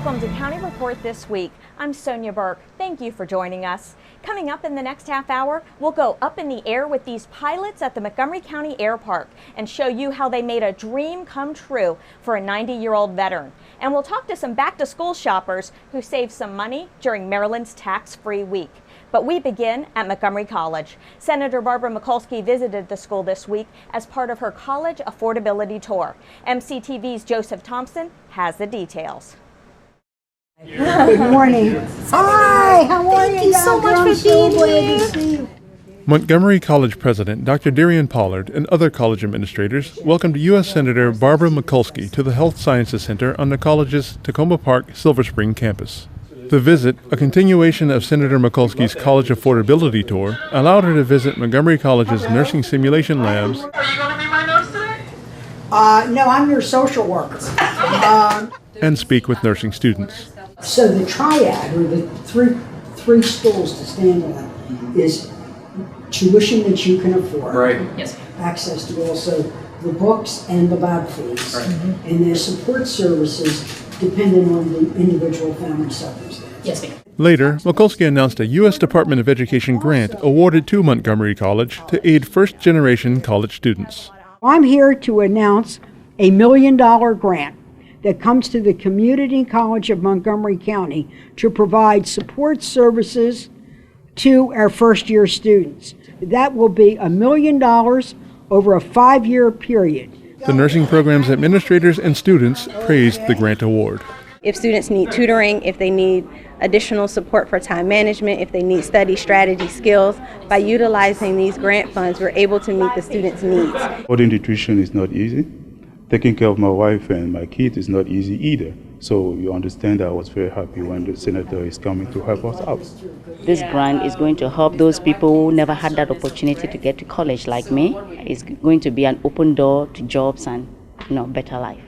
Welcome to County Report This Week. I'm Sonia Burke. Thank you for joining us. Coming up in the next half hour, we'll go up in the air with these pilots at the Montgomery County Air Park and show you how they made a dream come true for a 90-year-old veteran. And we'll talk to some back-to-school shoppers who saved some money during Maryland's tax-free week. But we begin at Montgomery College. Senator Barbara Mikulski visited the school this week as part of her college affordability tour. MCTV's Joseph Thompson has the details. Good morning. Hi, how are you? Thank you so much for being here. Montgomery College President Dr. Darian Pollard and other college administrators welcomed U.S. Senator Barbara Mikulski to the Health Sciences Center on the college's Tacoma Park Silver Spring campus. The visit, a continuation of Senator Mikulski's college affordability tour, allowed her to visit Montgomery College's nursing simulation labs. Are you going to be my nurse today? No, I'm your social worker. And speak with nursing students. So the triad, or the three stools to stand on, is tuition that you can afford. Right. Yes. Access to also the books and the lab fees. Right. And their support services depending on the individual family circumstance. Yes, ma'am. Later, Mikulski announced a U.S. Department of Education grant awarded to Montgomery College to aid first-generation college students. I'm here to announce a $1 million grant that comes to the Community College of Montgomery County to provide support services to our first-year students. That will be $1 million over a 5-year period. The nursing program's administrators and students praised the grant award. If students need tutoring, if they need additional support for time management, if they need study strategy skills, by utilizing these grant funds, we're able to meet the students' needs. Affording the tuition is not easy. Taking care of my wife and my kids is not easy either. So you understand I was very happy when the senator is coming to help us out. This grant is going to help those people who never had that opportunity to get to college like me. It's going to be an open door to jobs and better life.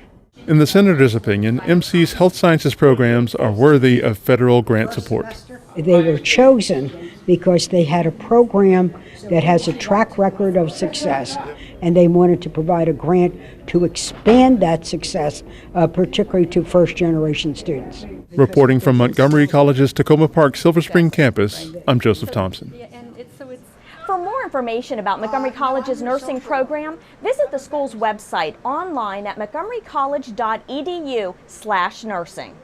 In the senator's opinion, MC's health sciences programs are worthy of federal grant support. They were chosen because they had a program that has a track record of success, and they wanted to provide a grant to expand that success, particularly to first-generation students. Reporting from Montgomery College's Tacoma Park Silver Spring campus, I'm Joseph Thompson. For more information about Montgomery College's nursing program, visit the school's website online at montgomerycollege.edu/nursing.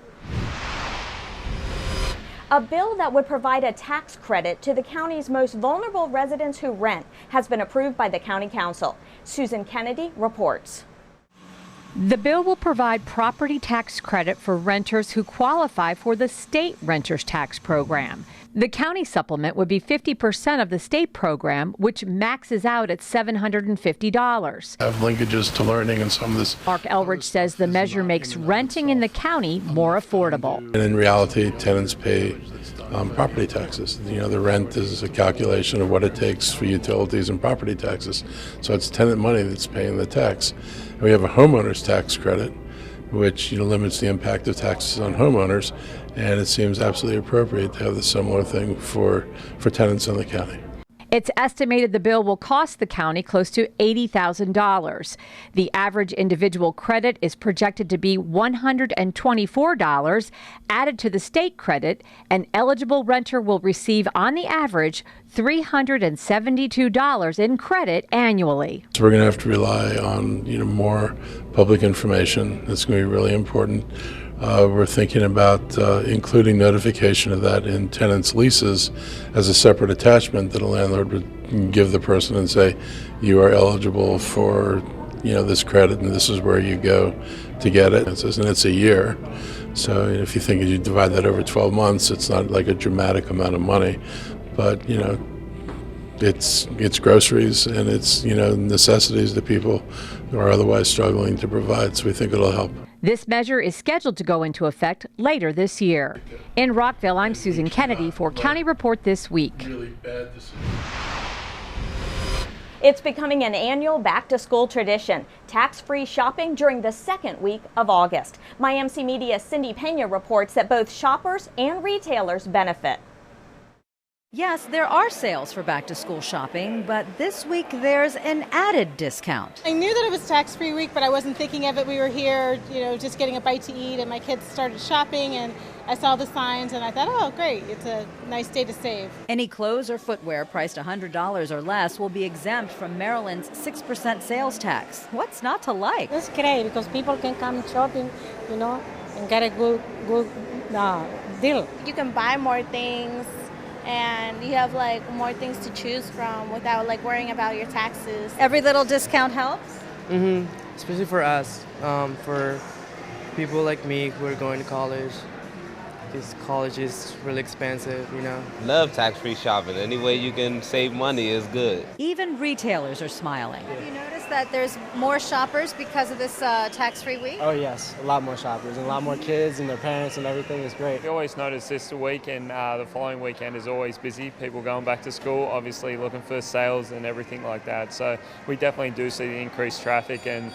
A bill that would provide a tax credit to the county's most vulnerable residents who rent has been approved by the County Council. Susan Kennedy reports. The bill will provide property tax credit for renters who qualify for the state renters tax program. The county supplement would be 50% of the state program, which maxes out at $750. Have linkages to learning and some of this. Mark Elridge says the measure makes renting in the county more affordable. And in reality, tenants pay property taxes. The rent is a calculation of what it takes for utilities and property taxes. So it's tenant money that's paying the tax. And we have a homeowner's tax credit, which limits the impact of taxes on homeowners, and it seems absolutely appropriate to have the similar thing for tenants in the county. It's estimated the bill will cost the county close to $80,000. The average individual credit is projected to be $124. Added to the state credit, an eligible renter will receive, on the average, $372 in credit annually. So we're going to have to rely on more public information. That's going to be really important. We're thinking about including notification of that in tenants' leases as a separate attachment that a landlord would give the person and say, you are eligible for this credit and this is where you go to get it. And it's a year. So if you think you divide that over 12 months, it's not like a dramatic amount of money. But, it's groceries and it's, necessities that people are otherwise struggling to provide. So we think it'll help. This measure is scheduled to go into effect later this year. In Rockville, I'm Susan Kennedy for County Report This Week. It's becoming an annual back-to-school tradition, tax-free shopping during the second week of August. My MC Media's Cindy Pena reports that both shoppers and retailers benefit. Yes, there are sales for back-to-school shopping, but this week there's an added discount. I knew that it was tax-free week, but I wasn't thinking of it. We were here, just getting a bite to eat, and my kids started shopping, and I saw the signs, and I thought, oh, great, it's a nice day to save. Any clothes or footwear priced $100 or less will be exempt from Maryland's 6% sales tax. What's not to like? It's great because people can come shopping, and get a good deal. You can buy more things, and you have more things to choose from without worrying about your taxes. Every little discount helps? Especially for us, for people like me who are going to college. Because college is really expensive, Love tax-free shopping. Any way you can save money is good. Even retailers are smiling. Have you noticed that there's more shoppers because of this tax-free week? Oh yes, a lot more shoppers and a lot more kids and their parents and everything is great. We always notice this week and the following weekend is always busy. People going back to school, obviously looking for sales and everything like that. So we definitely do see the increased traffic, and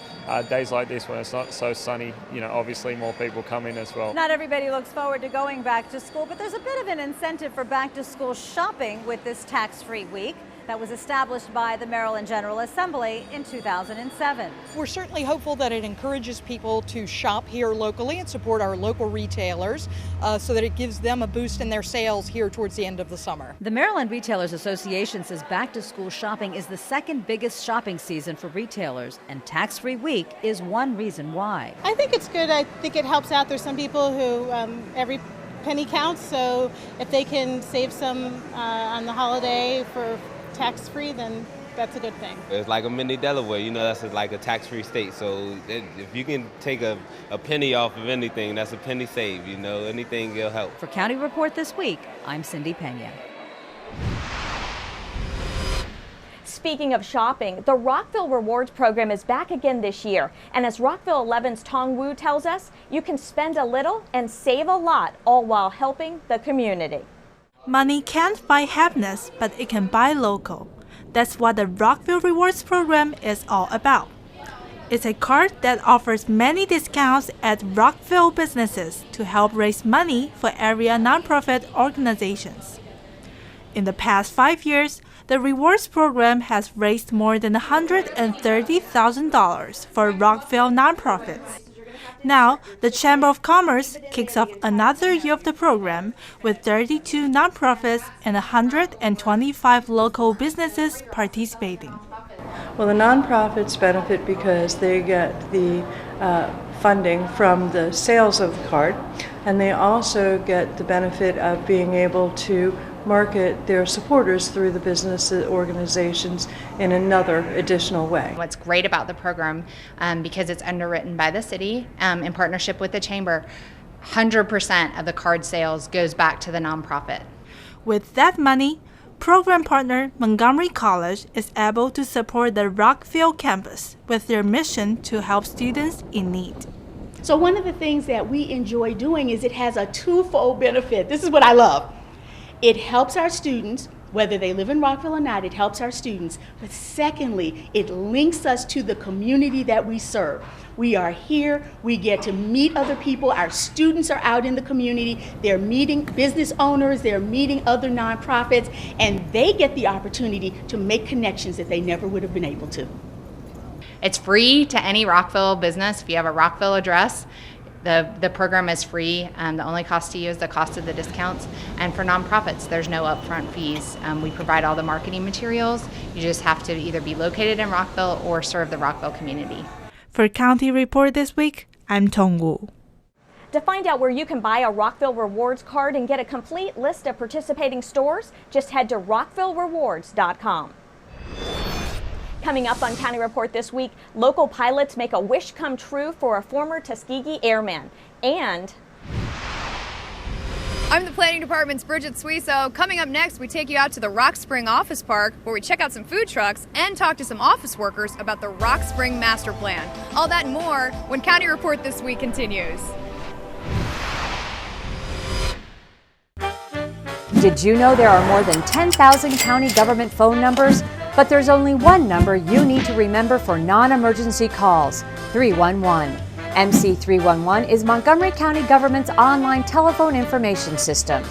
days like this when it's not so sunny, obviously more people come in as well. Not everybody looks forward to going back to school, but there's a bit of an incentive for back-to-school shopping with this tax-free week that was established by the Maryland General Assembly in 2007. We're certainly hopeful that it encourages people to shop here locally and support our local retailers so that it gives them a boost in their sales here towards the end of the summer. The Maryland Retailers Association says back-to-school shopping is the second biggest shopping season for retailers, and tax-free week is one reason why. I think it's good. I think it helps out. There's some people who every penny counts, so if they can save some on the holiday for tax-free, then that's a good thing. It's like a mini Delaware, that's like a tax-free state. So if you can take a penny off of anything, that's a penny saved, anything will help. For County Report this week, I'm Cindy Pena. Speaking of shopping, the Rockville Rewards program is back again this year. And as Rockville 11's Tong Wu tells us, you can spend a little and save a lot, all while helping the community. Money can't buy happiness, but it can buy local. That's what the Rockville Rewards program is all about. It's a card that offers many discounts at Rockville businesses to help raise money for area nonprofit organizations. In the past 5 years, the rewards program has raised more than $130,000 for Rockville nonprofits. Now, the Chamber of Commerce kicks off another year of the program with 32 nonprofits and 125 local businesses participating. Well, the nonprofits benefit because they get the funding from the sales of the card, and they also get the benefit of being able to market their supporters through the business organizations in another additional way. What's great about the program, because it's underwritten by the city in partnership with the chamber, 100% of the card sales goes back to the nonprofit. With that money, program partner Montgomery College is able to support the Rockville campus with their mission to help students in need. So one of the things that we enjoy doing is it has a twofold benefit. This is what I love. It helps our students, whether they live in Rockville or not, it helps our students. But secondly, it links us to the community that we serve. We are here, we get to meet other people, our students are out in the community, they're meeting business owners, they're meeting other nonprofits, and they get the opportunity to make connections that they never would have been able to. It's free to any Rockville business. If you have a Rockville address, the program is free. The only cost to you is the cost of the discounts. And for nonprofits, there's no upfront fees. We provide all the marketing materials. You just have to either be located in Rockville or serve the Rockville community. For County Report this week, I'm Tong Wu. To find out where you can buy a Rockville Rewards card and get a complete list of participating stores, just head to rockvillerewards.com. Coming up on County Report this week, local pilots make a wish come true for a former Tuskegee airman. And I'm the Planning Department's Bridget Suiso. Coming up next, we take you out to the Rock Spring Office Park where we check out some food trucks and talk to some office workers about the Rock Spring Master Plan. All that and more when County Report this week continues. Did you know there are more than 10,000 county government phone numbers? But there's only one number you need to remember for non-emergency calls, 311. MC311 is Montgomery County government's online telephone information system.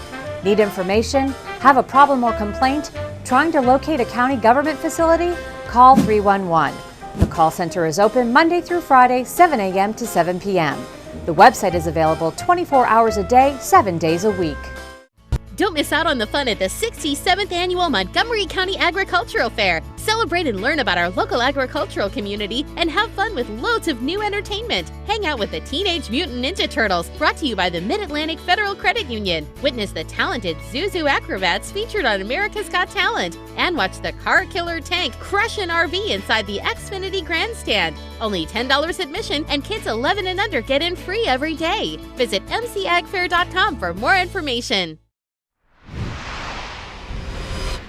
Need information? Have a problem or complaint? Trying to locate a county government facility? Call 311. The call center is open Monday through Friday, 7 a.m. to 7 p.m. The website is available 24 hours a day, 7 days a week. Don't miss out on the fun at the 67th Annual Montgomery County Agricultural Fair. Celebrate and learn about our local agricultural community and have fun with loads of new entertainment. Hang out with the Teenage Mutant Ninja Turtles, brought to you by the Mid-Atlantic Federal Credit Union. Witness the talented Zuzu acrobats featured on America's Got Talent. And watch the Car Killer Tank crush an RV inside the Xfinity Grandstand. Only $10 admission, and kids 11 and under get in free every day. Visit mcagfair.com for more information.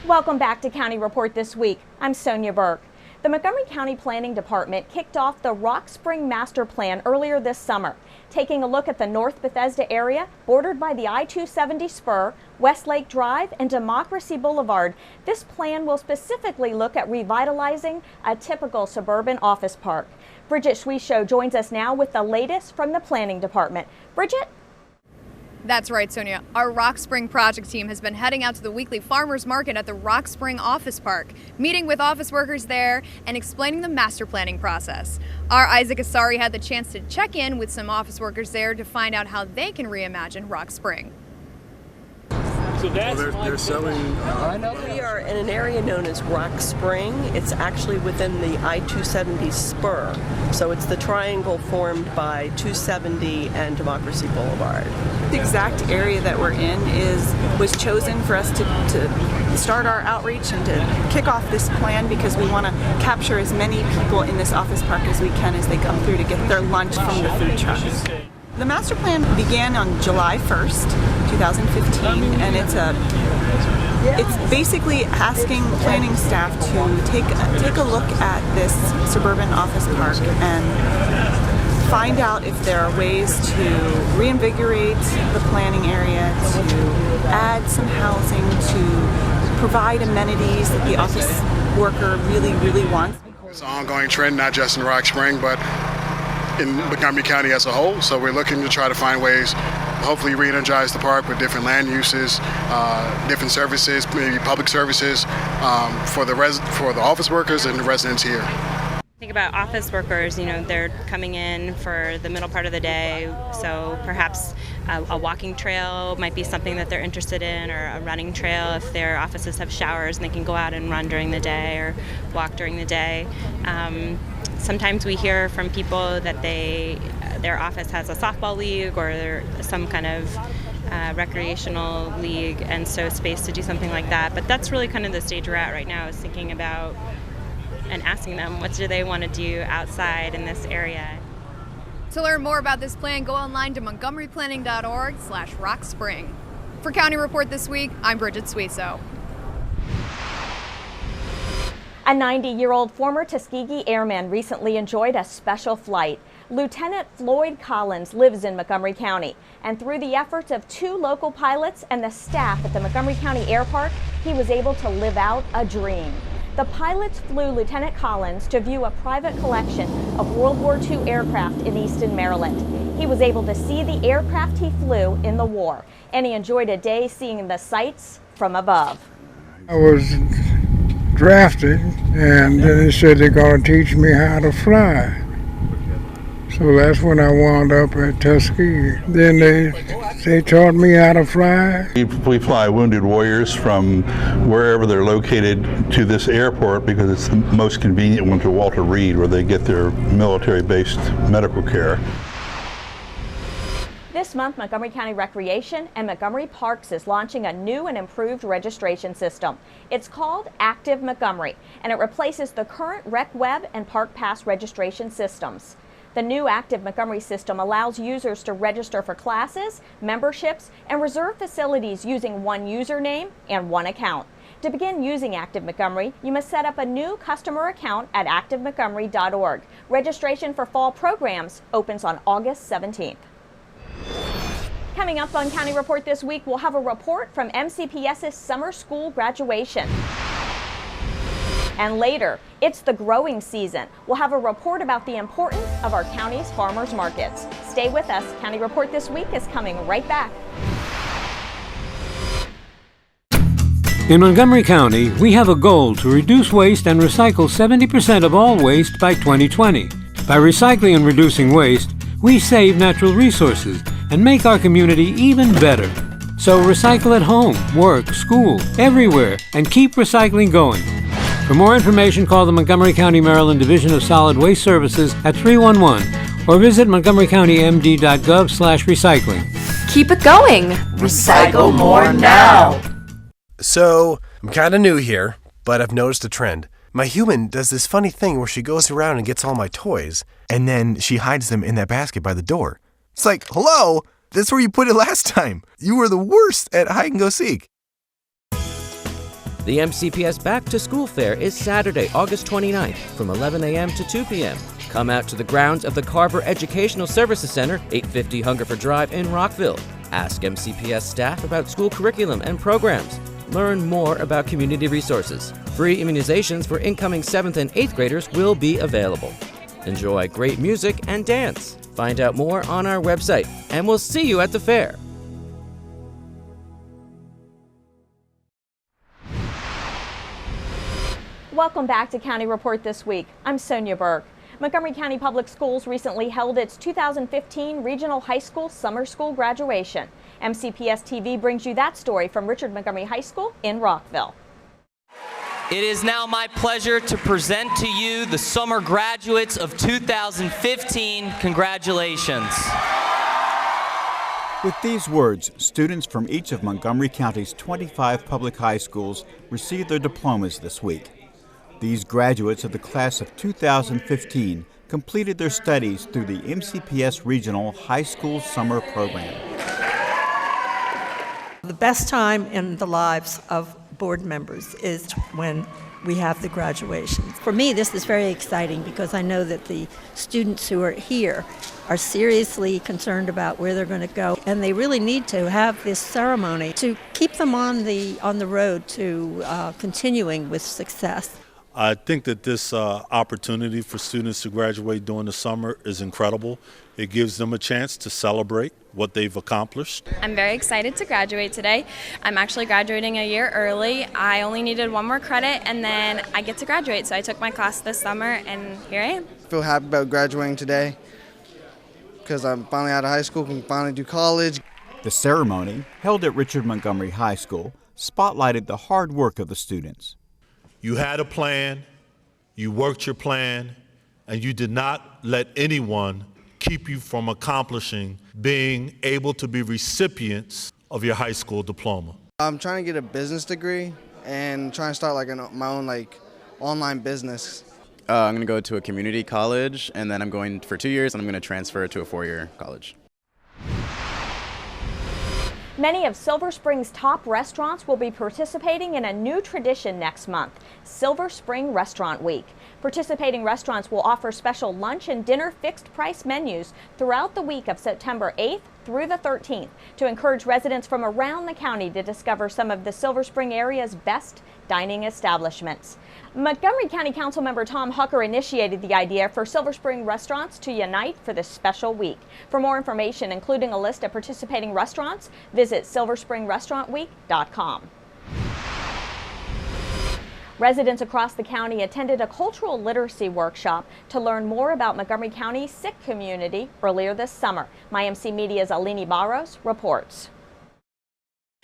Welcome back to County Report This Week. I'm Sonia Burke. The Montgomery County Planning Department kicked off the Rock Spring Master Plan earlier this summer, taking a look at the North Bethesda area bordered by the I-270 spur, Westlake Drive, and Democracy Boulevard. This plan will specifically look at revitalizing a typical suburban office park. Bridget Schweisho joins us now with the latest from the Planning Department. Bridget? That's right, Sonia. Our Rock Spring project team has been heading out to the weekly farmers market at the Rock Spring Office Park, meeting with office workers there and explaining the master planning process. Our Isaac Asari had the chance to check in with some office workers there to find out how they can reimagine Rock Spring. So they're selling. We are in an area known as Rock Spring. It's actually within the I-270 spur. So it's the triangle formed by 270 and Democracy Boulevard. The exact area that we're in was chosen for us to start our outreach and to kick off this plan because we want to capture as many people in this office park as we can as they come through to get their lunch from the food trucks. The master plan began on July 1st, 2015, and it's basically asking planning staff to take a look at this suburban office park and find out if there are ways to reinvigorate the planning area, to add some housing, to provide amenities that the office worker really, really wants. It's an ongoing trend, not just in Rock Spring, but in Montgomery County as a whole. So we're looking to try to find ways, hopefully re-energize the park with different land uses, different services, maybe public services for the office workers and the residents here. Think about office workers, they're coming in for the middle part of the day, so perhaps a walking trail might be something that they're interested in, or a running trail if their offices have showers and they can go out and run during the day or walk during the day. Sometimes we hear from people that their office has a softball league or some kind of recreational league, and so space to do something like that. But that's really kind of the stage we're at right now, is thinking about and asking them what do they want to do outside in this area. To learn more about this plan, go online to montgomeryplanning.org/rockspring. For County Report This Week, I'm Bridget Schweisho. A 90-year-old former Tuskegee Airman recently enjoyed a special flight. Lieutenant Floyd Collins lives in Montgomery County, and through the efforts of 2 local pilots and the staff at the Montgomery County Air Park, he was able to live out a dream. The pilots flew Lieutenant Collins to view a private collection of World War II aircraft in Easton, Maryland. He was able to see the aircraft he flew in the war, and he enjoyed a day seeing the sights from above. I was drafted, and then they said they're going to teach me how to fly. So that's when I wound up at Tuskegee. Then they taught me how to fly. We fly wounded warriors from wherever they're located to this airport because it's the most convenient one to Walter Reed, where they get their military-based medical care. This month, Montgomery County Recreation and Montgomery Parks is launching a new and improved registration system. It's called Active Montgomery, and it replaces the current RecWeb and Park Pass registration systems. The new Active Montgomery system allows users to register for classes, memberships, and reserve facilities using one username and one account. To begin using Active Montgomery, you must set up a new customer account at activemontgomery.org. Registration for fall programs opens on August 17th. Coming up on County Report This Week, we'll have a report from MCPS's summer school graduation. And later, it's the growing season. We'll have a report about the importance of our county's farmers markets. Stay with us. County Report This Week is coming right back. In Montgomery County, we have a goal to reduce waste and recycle 70% of all waste by 2020. By recycling and reducing waste, we save natural resources and make our community even better. So recycle at home, work, school, everywhere, and keep recycling going. For more information, call the Montgomery County, Maryland Division of Solid Waste Services at 311 or visit montgomerycountymd.gov/recycling. Keep it going. Recycle more now. So, I'm kind of new here, but I've noticed a trend. My human does this funny thing where she goes around and gets all my toys, and then she hides them in that basket by the door. It's like, hello, that's where you put it last time. You were the worst at hide and go seek. The MCPS Back to School Fair is Saturday, August 29th from 11 a.m. to 2 p.m. Come out to the grounds of the Carver Educational Services Center, 850 Hungerford Drive in Rockville. Ask MCPS staff about school curriculum and programs. Learn more about community resources. Free immunizations for incoming 7th and 8th graders will be available. Enjoy great music and dance. Find out more on our website, and we'll see you at the fair. Welcome back to County Report This Week. I'm Sonia Burke. Montgomery County Public Schools recently held its 2015 Regional High School Summer School graduation. MCPS TV brings you that story from Richard Montgomery High School in Rockville. It is now my pleasure to present to you the summer graduates of 2015. Congratulations. With these words, students from each of Montgomery County's 25 public high schools received their diplomas this week. These graduates of the class of 2015 completed their studies through the MCPS Regional High School Summer Program. The best time in the lives of board members is when we have the graduations. For me, this is very exciting because I know that the students who are here are seriously concerned about where they're going to go, and they really need to have this ceremony to keep them on the road to continuing with success. I think that this opportunity for students to graduate during the summer is incredible. It gives them a chance to celebrate what they've accomplished. I'm very excited to graduate today. I'm actually graduating a year early. I only needed one more credit and then I get to graduate. So I took my class this summer and here I am. I feel happy about graduating today because I'm finally out of high school, can finally do college. The ceremony, held at Richard Montgomery High School, spotlighted the hard work of the students. You had a plan, you worked your plan, and you did not let anyone keep you from accomplishing being able to be recipients of your high school diploma. I'm trying to get a business degree and trying to start my own online business. I'm going to go to a community college, and then I'm going for 2 years, and I'm going to transfer to a 4-year college. Many of Silver Spring's top restaurants will be participating in a new tradition next month, Silver Spring Restaurant Week. Participating restaurants will offer special lunch and dinner fixed price menus throughout the week of September 8th through the 13th to encourage residents from around the county to discover some of the Silver Spring area's best dining establishments. Montgomery County Councilmember Tom Hucker initiated the idea for Silver Spring restaurants to unite for this special week. For more information, including a list of participating restaurants, visit silverspringrestaurantweek.com. Residents across the county attended a cultural literacy workshop to learn more about Montgomery County's Sikh community earlier this summer. MyMC Media's Alini Barros reports.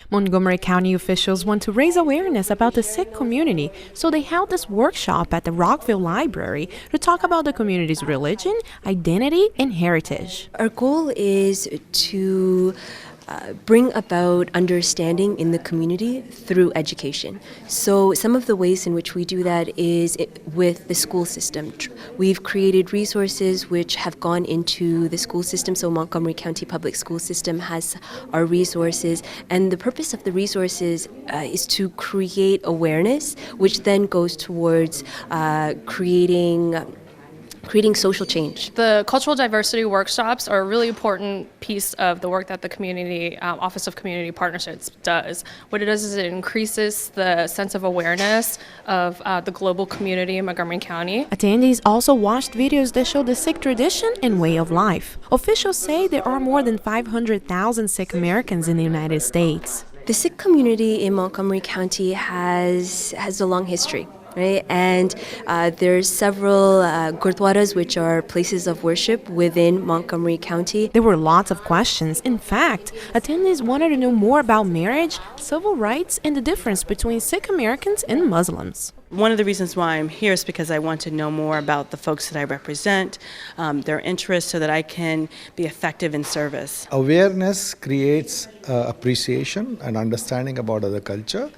Montgomery County officials want to raise awareness about the Sikh community, so they held this workshop at the Rockville Library to talk about the community's religion, identity, and heritage. Our goal is to bring about understanding in the community through education. So some of the ways in which we do that is with the school system. We've created resources which have gone into the school system, so Montgomery County Public School System has our resources, and the purpose of the resources is to create awareness, which then goes towards creating social change. The cultural diversity workshops are a really important piece of the work that the community Office of Community Partnerships does. What it does is it increases the sense of awareness of the global community in Montgomery County. Attendees also watched videos that show the Sikh tradition and way of life. Officials say there are more than 500,000 Sikh Americans in the United States. The Sikh community in Montgomery County has a long history. Right? And there's several gurdwaras, which are places of worship within Montgomery County. There were lots of questions. In fact, attendees wanted to know more about marriage, civil rights, and the difference between Sikh Americans and Muslims. One of the reasons why I'm here is because I want to know more about the folks that I represent, their interests, so that I can be effective in service. Awareness creates appreciation and understanding about other culture,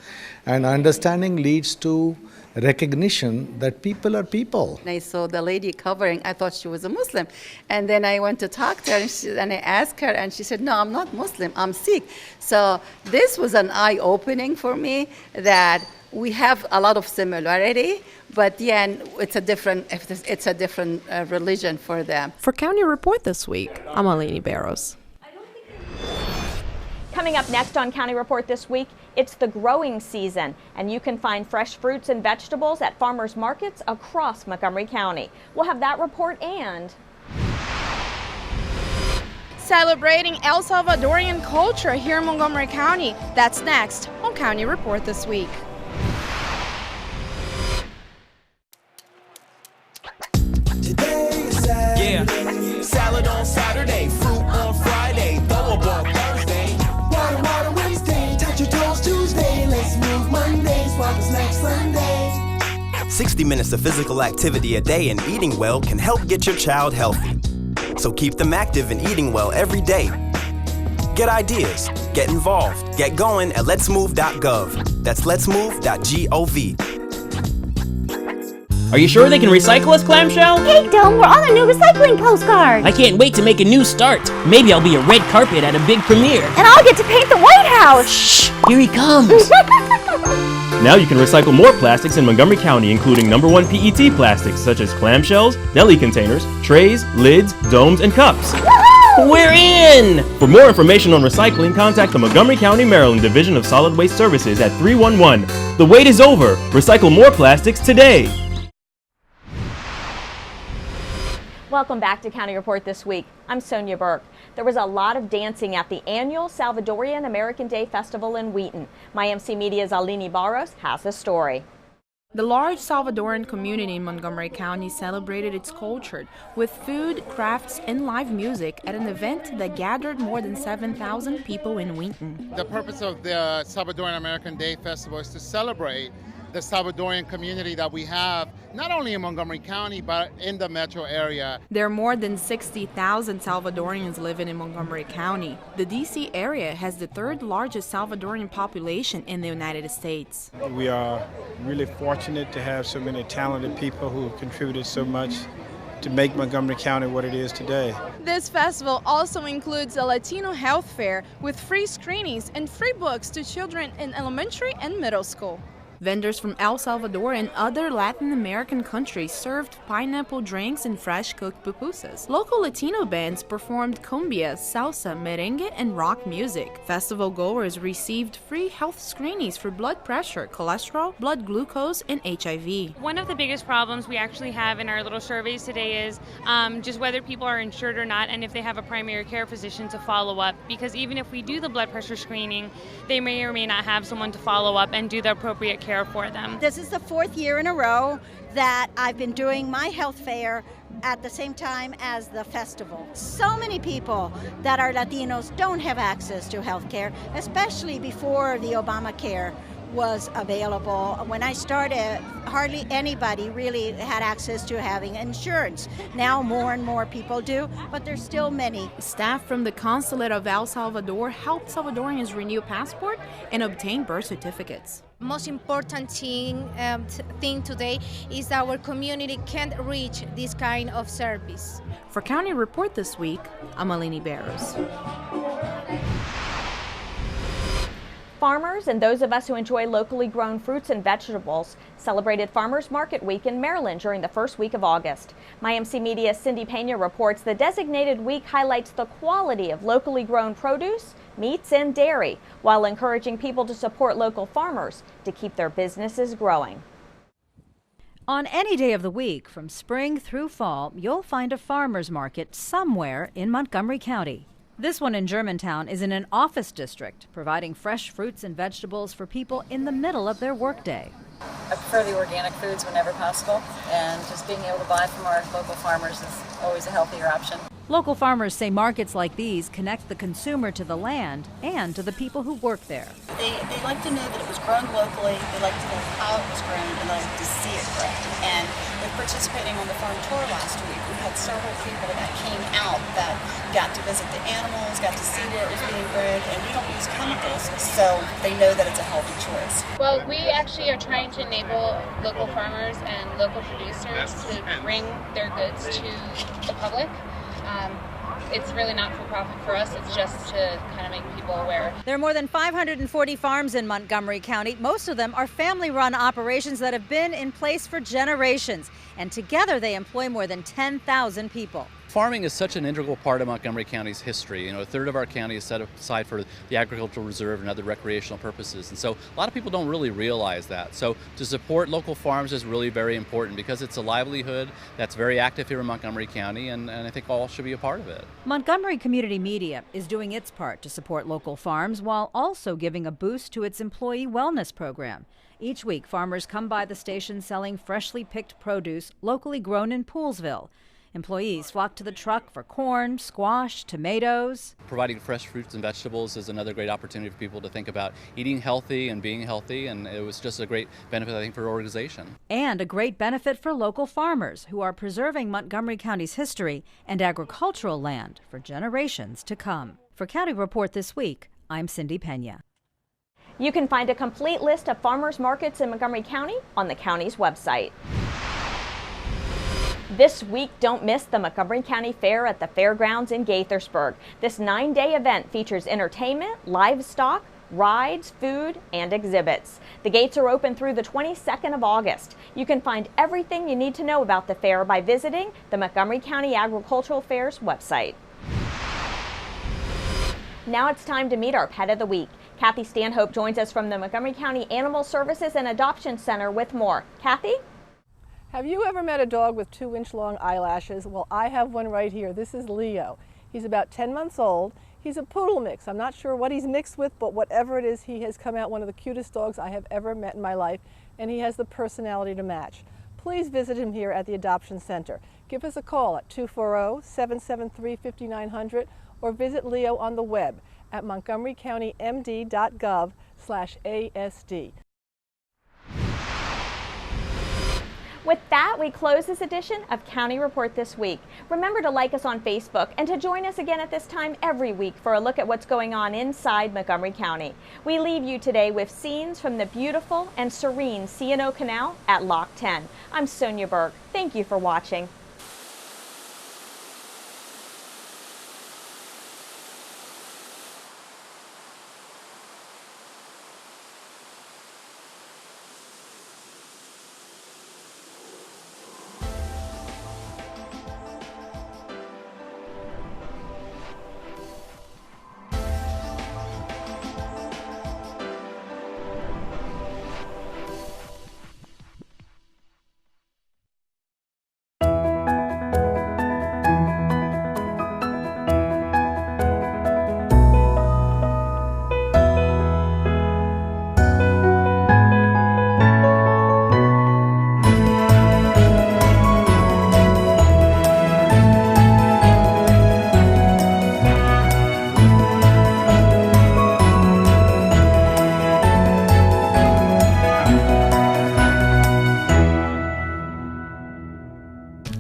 and understanding leads to recognition that people are people. I saw the lady covering, I thought she was a Muslim. And then I went to talk to her and I asked her and she said, no, I'm not Muslim, I'm Sikh. So this was an eye-opening for me that we have a lot of similarity, but yeah, it's a different religion for them. For County Report this week, I'm Alini Barros. Coming up next on County Report this week, it's the growing season, and you can find fresh fruits and vegetables at farmers markets across Montgomery County. We'll have that report and celebrating El Salvadorian culture here in Montgomery County. That's next on County Report this week. Yeah, salad on Saturday, fruit on Friday, throw a ball Thursday. Water Wednesday, touch your toes Tuesday. Let's move Monday, swap the snack Sunday. 60 minutes of physical activity a day and eating well can help get your child healthy. So keep them active and eating well every day. Get ideas, get involved, get going at letsmove.gov. That's letsmove.gov. Are you sure they can recycle us, Clamshell? Hey, Dome, we're on a new recycling postcard. I can't wait to make a new start. Maybe I'll be a red carpet at a big premiere. And I'll get to paint the White House. Shh, here he comes. Now you can recycle more plastics in Montgomery County, including #1 PET plastics such as clamshells, deli containers, trays, lids, domes, and cups. Woohoo! We're in! For more information on recycling, contact the Montgomery County, Maryland Division of Solid Waste Services at 311. The wait is over. Recycle more plastics today. Welcome back to County Report this week. I'm Sonia Burke. There was a lot of dancing at the annual Salvadorian American Day Festival in Wheaton. My MC Media's Alini Barros has the story. The large Salvadoran community in Montgomery County celebrated its culture with food, crafts, and live music at an event that gathered more than 7,000 people in Wheaton. The purpose of the Salvadoran American Day Festival is to celebrate the Salvadorian community that we have, not only in Montgomery County, but in the metro area. There are more than 60,000 Salvadorians living in Montgomery County. The D.C. area has the third largest Salvadorian population in the United States. We are really fortunate to have so many talented people who have contributed so much to make Montgomery County what it is today. This festival also includes a Latino health fair with free screenings and free books to children in elementary and middle school. Vendors from El Salvador and other Latin American countries served pineapple drinks and fresh-cooked pupusas. Local Latino bands performed cumbia, salsa, merengue, and rock music. Festival goers received free health screenings for blood pressure, cholesterol, blood glucose, and HIV. One of the biggest problems we actually have in our little surveys today is just whether people are insured or not, and if they have a primary care physician to follow up. Because even if we do the blood pressure screening, they may or may not have someone to follow up and do the appropriate care for them. This is the 4th year in a row that I've been doing my health fair at the same time as the festival. So many people that are Latinos don't have access to health care, especially before the Obamacare was available. When I started, hardly anybody really had access to having insurance. Now more and more people do, but there's still many. Staff from the Consulate of El Salvador helped Salvadorians renew passport and obtain birth certificates. Most important thing today is our community can't reach this kind of service. For County Report this week, I'm Alini Barros. Farmers and those of us who enjoy locally grown fruits and vegetables celebrated Farmers Market Week in Maryland during the first week of August. My MC Media's Cindy Pena reports the designated week highlights the quality of locally grown produce, meats, and dairy, while encouraging people to support local farmers to keep their businesses growing. On any day of the week, from spring through fall, you'll find a farmer's market somewhere in Montgomery County. This one in Germantown is in an office district, providing fresh fruits and vegetables for people in the middle of their workday. I prefer the organic foods whenever possible, and just being able to buy from our local farmers is always a healthier option. Local farmers say markets like these connect the consumer to the land and to the people who work there. They like to know that it was grown locally, they like to know how it was grown, and they like to see it grown. And with participating on the farm tour last week, we had several people that came out that got to visit the animals, got to see where it was being bred, and we don't use chemicals, so they know that it's a healthy choice. Well, we actually are trying to enable local farmers and local producers to bring their goods to the public. It's really not for profit for us, it's just to kind of make people aware. There are more than 540 farms in Montgomery County. Most of them are family-run operations that have been in place for generations, and together they employ more than 10,000 people. Farming is such an integral part of Montgomery County's history. You know, a third of our county is set aside for the agricultural reserve and other recreational purposes. And so a lot of people don't really realize that. So to support local farms is really very important because it's a livelihood that's very active here in Montgomery County, and I think all should be a part of it. Montgomery Community Media is doing its part to support local farms while also giving a boost to its employee wellness program. Each week, farmers come by the station selling freshly picked produce locally grown in Poolesville. Employees flock to the truck for corn, squash, tomatoes. Providing fresh fruits and vegetables is another great opportunity for people to think about eating healthy and being healthy, and it was just a great benefit, I think, for our organization. And a great benefit for local farmers who are preserving Montgomery County's history and agricultural land for generations to come. For County Report This Week, I'm Cindy Pena. You can find a complete list of farmers markets in Montgomery County on the county's website. This week, don't miss the Montgomery County Fair at the Fairgrounds in Gaithersburg. This 9-day event features entertainment, livestock, rides, food, and exhibits. The gates are open through the 22nd of August. You can find everything you need to know about the fair by visiting the Montgomery County Agricultural Fair's website. Now it's time to meet our Pet of the Week. Kathy Stanhope joins us from the Montgomery County Animal Services and Adoption Center with more. Kathy? Have you ever met a dog with 2-inch long eyelashes? Well, I have one right here. This is Leo. He's about 10 months old. He's a poodle mix. I'm not sure what he's mixed with, but whatever it is, he has come out one of the cutest dogs I have ever met in my life, and he has the personality to match. Please visit him here at the Adoption Center. Give us a call at 240-773-5900 or visit Leo on the web at montgomerycountymd.gov/ASD. With that, we close this edition of County Report This Week. Remember to like us on Facebook and to join us again at this time every week for a look at what's going on inside Montgomery County. We leave you today with scenes from the beautiful and serene C&O Canal at Lock 10. I'm Sonia Burke. Thank you for watching.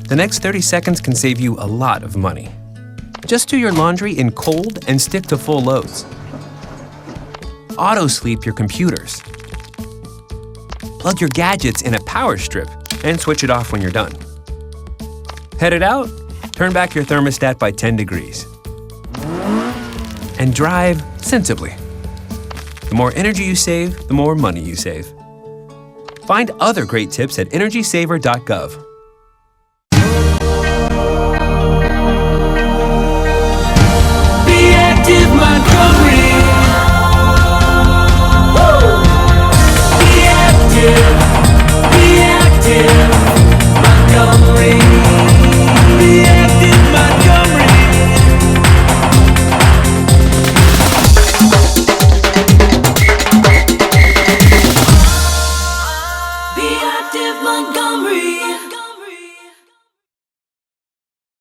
The next 30 seconds can save you a lot of money. Just do your laundry in cold and stick to full loads. Auto-sleep your computers. Plug your gadgets in a power strip and switch it off when you're done. Headed out? Turn back your thermostat by 10 degrees. And drive sensibly. The more energy you save, the more money you save. Find other great tips at energysaver.gov.